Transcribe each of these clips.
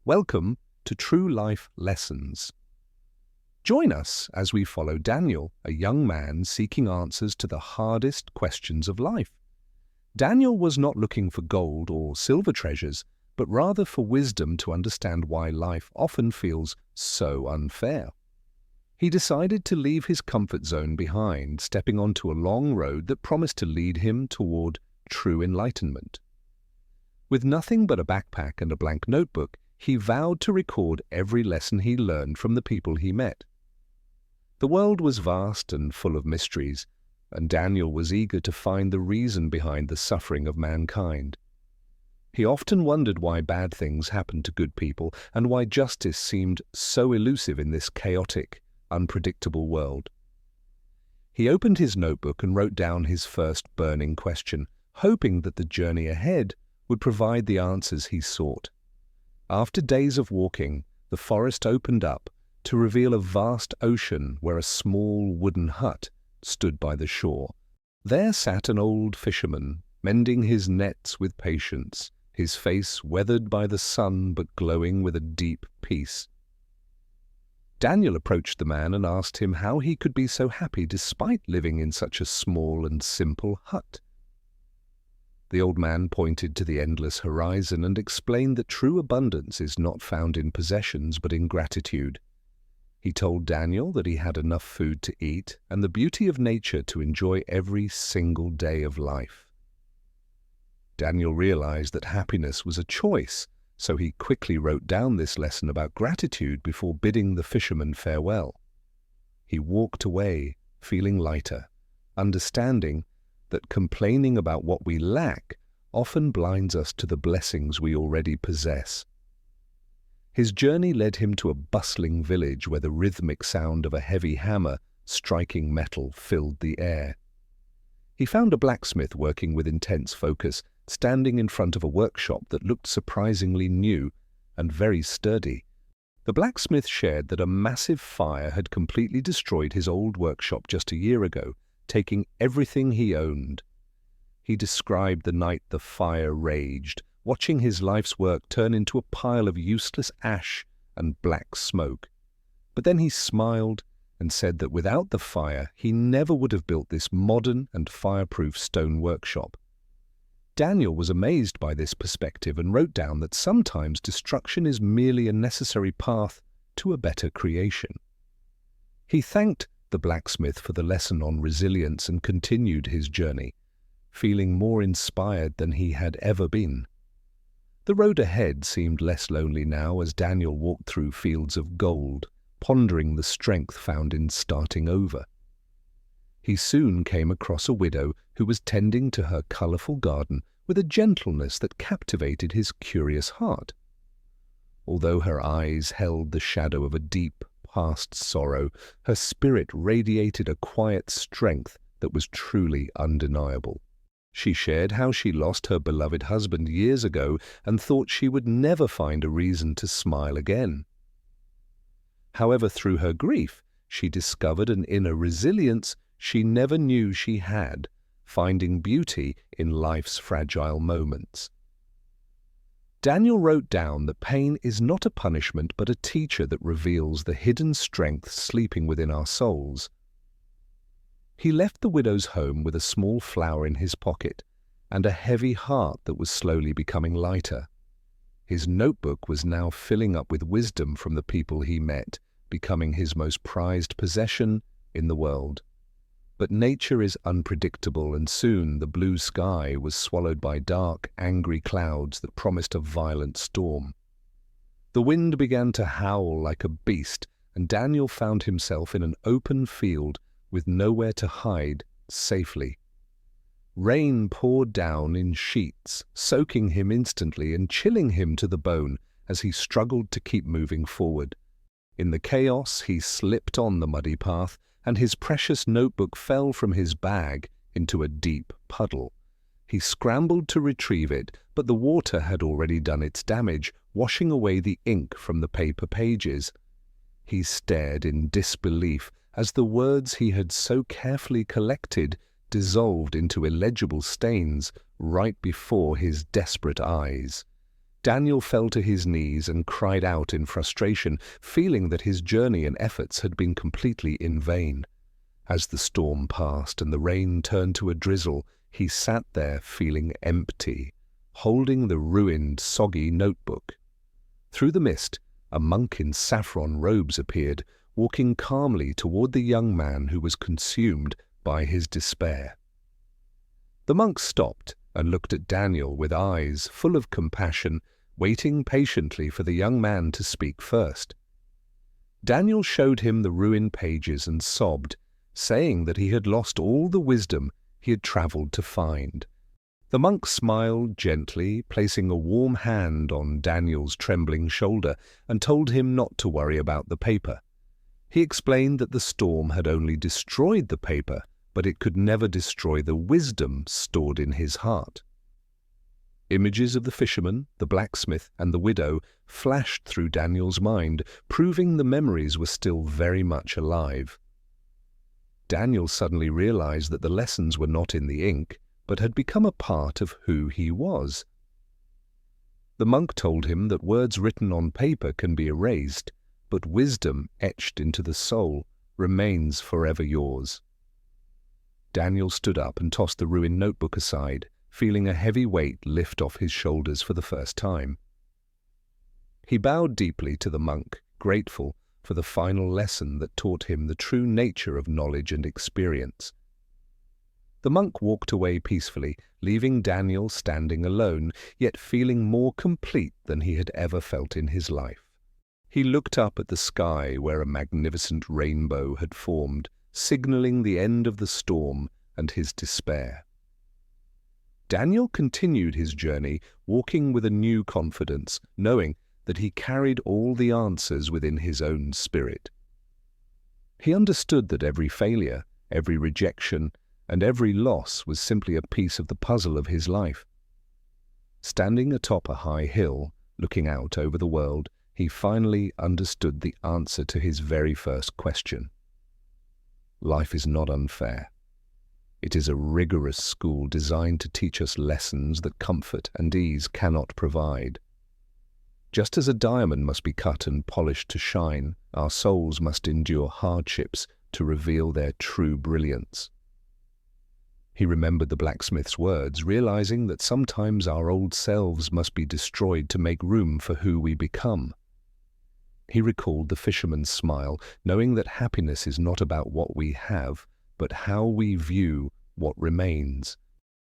Welcome to True Life Lessons. Join us as we follow Daniel, a young man seeking answers to the hardest questions of life. Daniel was not looking for gold or silver treasures, but rather for wisdom to understand why life often feels so unfair. He decided to leave his comfort zone behind, stepping onto a long road that promised to lead him toward true enlightenment. With nothing but a backpack and a blank notebook, he vowed to record every lesson he learned from the people he met. The world was vast and full of mysteries, and Daniel was eager to find the reason behind the suffering of mankind. He often wondered why bad things happened to good people and why justice seemed so elusive in this chaotic, unpredictable world. He opened his notebook and wrote down his first burning question, hoping that the journey ahead would provide the answers he sought. After days of walking, the forest opened up to reveal a vast ocean where a small wooden hut stood by the shore. There sat an old fisherman, mending his nets with patience, his face weathered by the sun but glowing with a deep peace. Daniel approached the man and asked him how he could be so happy despite living in such a small and simple hut. The old man pointed to the endless horizon and explained that true abundance is not found in possessions but in gratitude. He told Daniel that he had enough food to eat and the beauty of nature to enjoy every single day of life. Daniel realized that happiness was a choice, so he quickly wrote down this lesson about gratitude before bidding the fisherman farewell. He walked away, feeling lighter, understanding that complaining about what we lack often blinds us to the blessings we already possess. His journey led him to a bustling village where the rhythmic sound of a heavy hammer striking metal filled the air. He found a blacksmith working with intense focus, standing in front of a workshop that looked surprisingly new and very sturdy. The blacksmith shared that a massive fire had completely destroyed his old workshop just a year ago, taking everything he owned. He described the night the fire raged, watching his life's work turn into a pile of useless ash and black smoke. But then he smiled and said that without the fire, he never would have built this modern and fireproof stone workshop. Daniel was amazed by this perspective and wrote down that sometimes destruction is merely a necessary path to a better creation. He thanked the blacksmith for the lesson on resilience and continued his journey, feeling more inspired than he had ever been. The road ahead seemed less lonely now as Daniel walked through fields of gold, pondering the strength found in starting over. He soon came across a widow who was tending to her colorful garden with a gentleness that captivated his curious heart. Although her eyes held the shadow of a deep, past sorrow, her spirit radiated a quiet strength that was truly undeniable. She shared how she lost her beloved husband years ago and thought she would never find a reason to smile again. However, through her grief, she discovered an inner resilience she never knew she had, finding beauty in life's fragile moments. Daniel wrote down that pain is not a punishment but a teacher that reveals the hidden strength sleeping within our souls. He left the widow's home with a small flower in his pocket and a heavy heart that was slowly becoming lighter. His notebook was now filling up with wisdom from the people he met, becoming his most prized possession in the world. But nature is unpredictable, and soon the blue sky was swallowed by dark, angry clouds that promised a violent storm. The wind began to howl like a beast, and Daniel found himself in an open field with nowhere to hide safely. Rain poured down in sheets, soaking him instantly and chilling him to the bone as he struggled to keep moving forward. In the chaos, he slipped on the muddy path, and his precious notebook fell from his bag into a deep puddle. He scrambled to retrieve it, but the water had already done its damage, washing away the ink from the paper pages. He stared in disbelief as the words he had so carefully collected dissolved into illegible stains right before his desperate eyes. Daniel fell to his knees and cried out in frustration, feeling that his journey and efforts had been completely in vain. As the storm passed and the rain turned to a drizzle, he sat there feeling empty, holding the ruined, soggy notebook. Through the mist, a monk in saffron robes appeared, walking calmly toward the young man who was consumed by his despair. The monk stopped and looked at Daniel with eyes full of compassion, waiting patiently for the young man to speak first. Daniel showed him the ruined pages and sobbed, saying that he had lost all the wisdom he had traveled to find. The monk smiled gently, placing a warm hand on Daniel's trembling shoulder, and told him not to worry about the paper. He explained that the storm had only destroyed the paper, but it could never destroy the wisdom stored in his heart. Images of the fisherman, the blacksmith, and the widow flashed through Daniel's mind, proving the memories were still very much alive. Daniel suddenly realized that the lessons were not in the ink, but had become a part of who he was. The monk told him that words written on paper can be erased, but wisdom etched into the soul remains forever yours. Daniel stood up and tossed the ruined notebook aside, feeling a heavy weight lift off his shoulders for the first time. He bowed deeply to the monk, grateful for the final lesson that taught him the true nature of knowledge and experience. The monk walked away peacefully, leaving Daniel standing alone, yet feeling more complete than he had ever felt in his life. He looked up at the sky where a magnificent rainbow had formed, signaling the end of the storm and his despair. Daniel continued his journey, walking with a new confidence, knowing that he carried all the answers within his own spirit. He understood that every failure, every rejection, and every loss was simply a piece of the puzzle of his life. Standing atop a high hill, looking out over the world, he finally understood the answer to his very first question. Life is not unfair. It is a rigorous school designed to teach us lessons that comfort and ease cannot provide. Just as a diamond must be cut and polished to shine, our souls must endure hardships to reveal their true brilliance. He remembered the blacksmith's words, realizing that sometimes our old selves must be destroyed to make room for who we become. He recalled the fisherman's smile, knowing that happiness is not about what we have, but how we view what remains.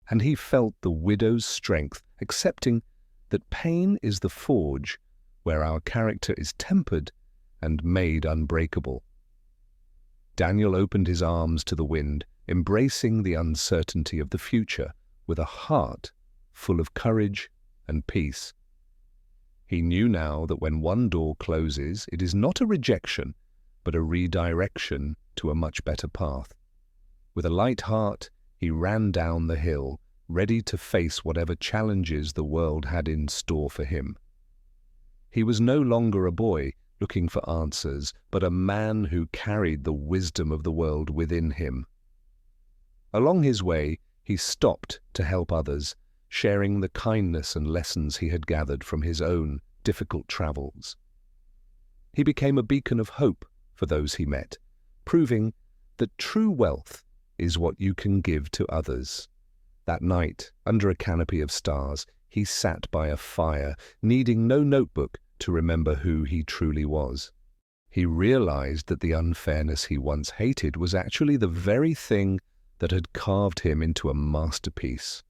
And he felt the widow's strength, accepting that pain is the forge where our character is tempered and made unbreakable. Daniel opened his arms to the wind, embracing the uncertainty of the future with a heart full of courage and peace. He knew now that when one door closes, it is not a rejection, but a redirection to a much better path. With a light heart, he ran down the hill, ready to face whatever challenges the world had in store for him. He was no longer a boy looking for answers, but a man who carried the wisdom of the world within him. Along his way, he stopped to help others, sharing the kindness and lessons he had gathered from his own difficult travels. He became a beacon of hope for those he met, proving that true wealth is what you can give to others. That night, under a canopy of stars, he sat by a fire, needing no notebook to remember who he truly was. He realized that the unfairness he once hated was actually the very thing that had carved him into a masterpiece.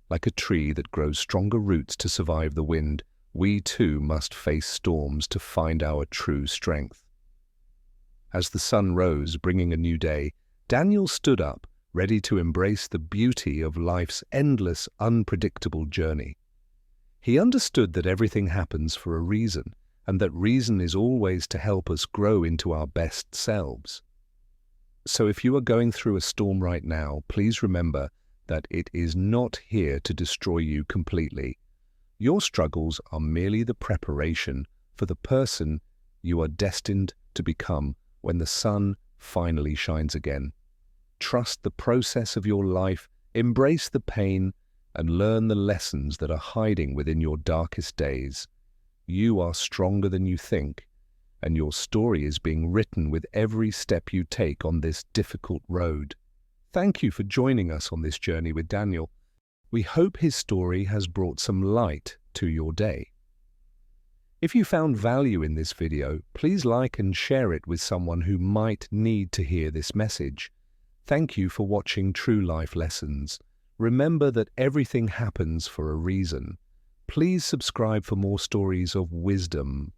Like a tree that grows stronger roots to survive the wind, we too must face storms to find our true strength. As the sun rose, bringing a new day, Daniel stood up, ready to embrace the beauty of life's endless, unpredictable journey. He understood that everything happens for a reason, and that reason is always to help us grow into our best selves. So if you are going through a storm right now, please remember that it is not here to destroy you completely. Your struggles are merely the preparation for the person you are destined to become when the sun finally shines again. Trust the process of your life, embrace the pain, and learn the lessons that are hiding within your darkest days. You are stronger than you think, and your story is being written with every step you take on this difficult road. Thank you for joining us on this journey with Daniel. We hope his story has brought some light to your day. If you found value in this video, please like and share it with someone who might need to hear this message. Thank you for watching True Life Lessons. Remember that everything happens for a reason. Please subscribe for more stories of wisdom,